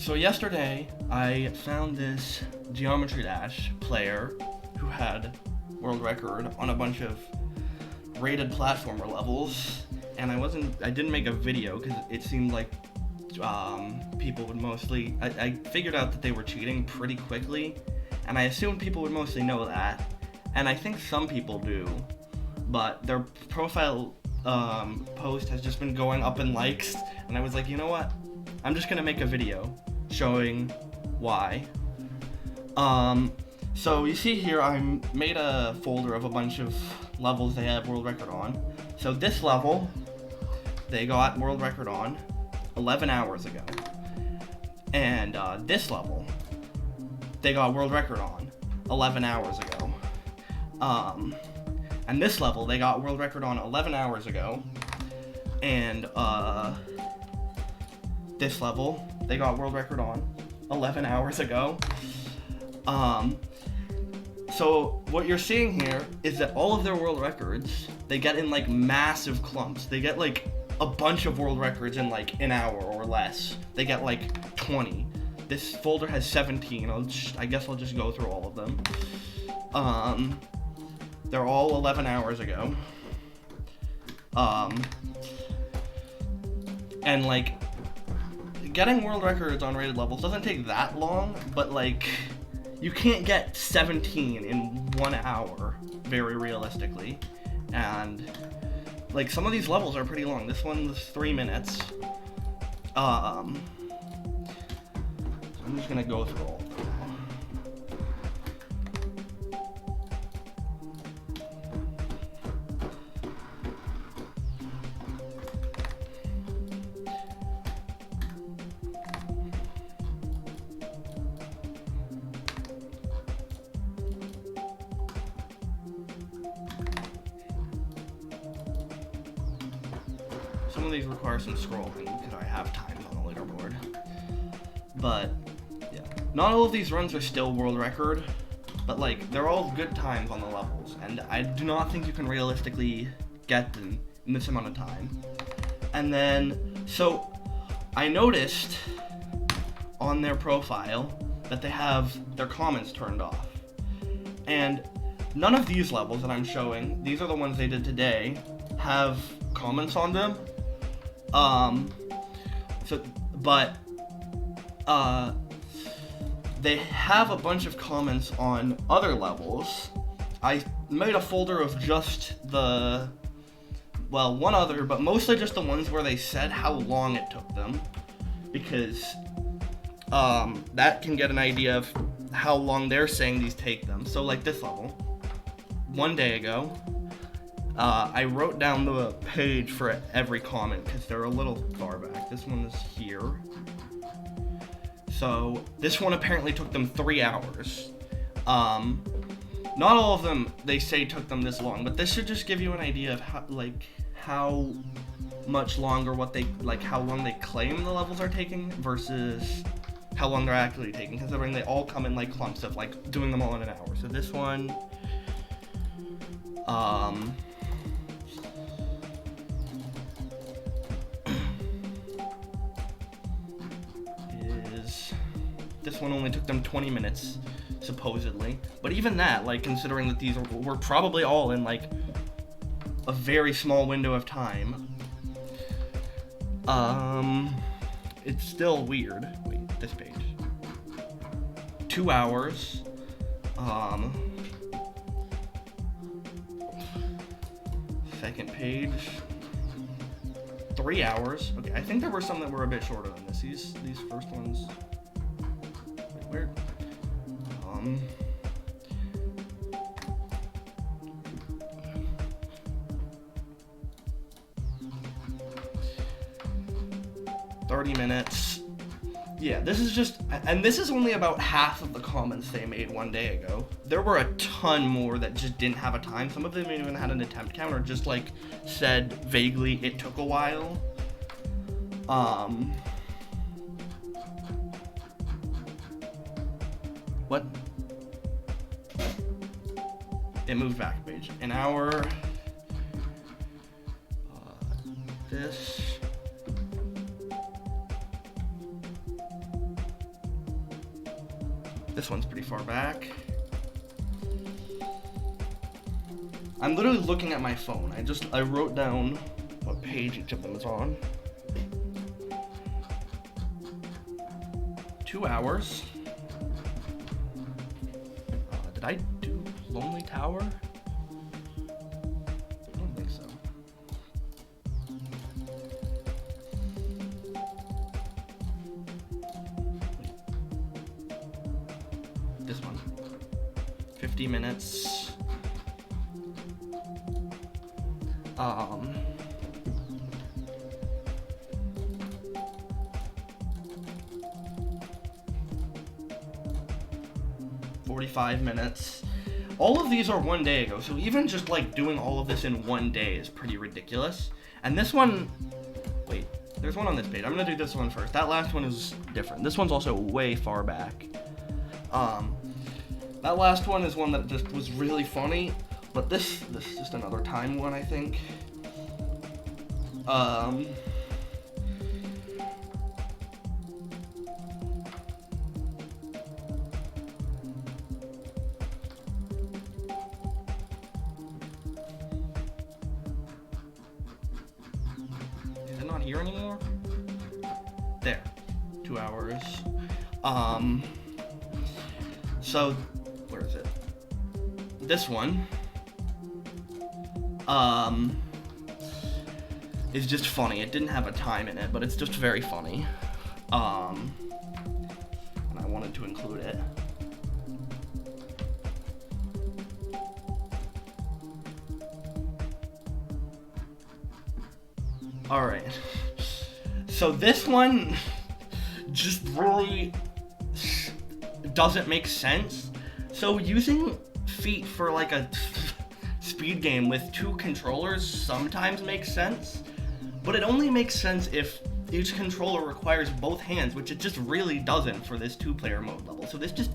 So yesterday, I found this Geometry Dash player who had world record on a bunch of rated platformer levels, and I didn't make a video because it seemed like people would mostly, I figured out that they were cheating pretty quickly, and I assumed people would mostly know that, and I think some people do, but their profile post has just been going up in likes, and I was like, you know what, I'm just gonna make a video showing why. So you see here, I made a folder of a bunch of levels they have world record on. So this level, they got world record on 11 hours ago. And this level, they got world record on 11 hours ago. And this level, they got world record on 11 hours ago. And this level, they got world record on 11 hours ago. So what you're seeing here is that all of their world records, they get in like massive clumps. They get like a bunch of world records in like an hour or less. They get like 20. This folder has 17. I guess I'll just go through all of them. They're all 11 hours ago. And like, getting world records on rated levels doesn't take that long, but like, you can't get 17 in 1 hour, very realistically. And like, some of these levels are pretty long. This one's 3 minutes. I'm just gonna go through all of them. Some of these require some scrolling because I have times on the leaderboard. But yeah, not all of these runs are still world record, but like, they're all good times on the levels, and I do not think you can realistically get them in this amount of time. And then, so I noticed on their profile that they have their comments turned off, and none of these levels that I'm showing, these are the ones they did today, have comments on them. They have a bunch of comments on other levels. I made a folder of just one other, but mostly just the ones where they said how long it took them, because that can get an idea of how long they're saying these take them. So like this level, 1 day ago, I wrote down the page for every comment because they're a little far back. This one is here. So this one apparently took them 3 hours. Not all of them they say took them this long, but this should just give you an idea of how much longer how long they claim the levels are taking versus how long they're actually taking, considering they all come in like clumps of like doing them all in an hour. So this one, this one only took them 20 minutes, supposedly. But even that, like, considering that these were probably all in, like, a very small window of time, it's still weird. Wait, this page. 2 hours. Second page. 3 hours. Okay, I think there were some that were a bit shorter than this. These first ones. Where? 30 minutes. Yeah, this is just, and this is only about half of the comments they made 1 day ago. There were a ton more that just didn't have a time. Some of them even had an attempt count, or just like said vaguely it took a while. What? It moved back a page. An hour. This. This one's pretty far back. I'm literally looking at my phone. I wrote down what page each of them is on. 2 hours. Did I do Lonely Tower? I don't think so. This one. 50 minutes. 45 minutes. All of these are 1 day ago, so even just like doing all of this in 1 day is pretty ridiculous. And this one, wait, there's one on this page. I'm gonna do this one first. That last one is different. This one's also way far back. That last one is one that just was really funny, but this is just another time one, I think. Is it not here anymore? There. 2 hours. So, where is it? This one, is just funny. It didn't have a time in it, but it's just very funny. And I wanted to include it. Alright. So this one just really doesn't make sense. So using feet for like a speed game with 2 controllers sometimes makes sense, but it only makes sense if each controller requires both hands, which it just really doesn't for this 2-player mode level. So this just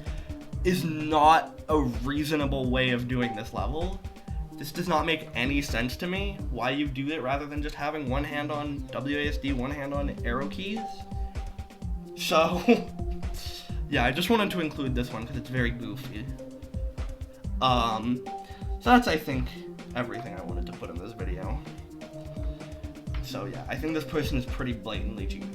is not a reasonable way of doing this level. This does not make any sense to me, why you do it rather than just having one hand on WASD, one hand on arrow keys. So, yeah, I just wanted to include this one because it's very goofy. So that's, I think, everything I wanted to put in this video. So yeah, I think this person is pretty blatantly cheating.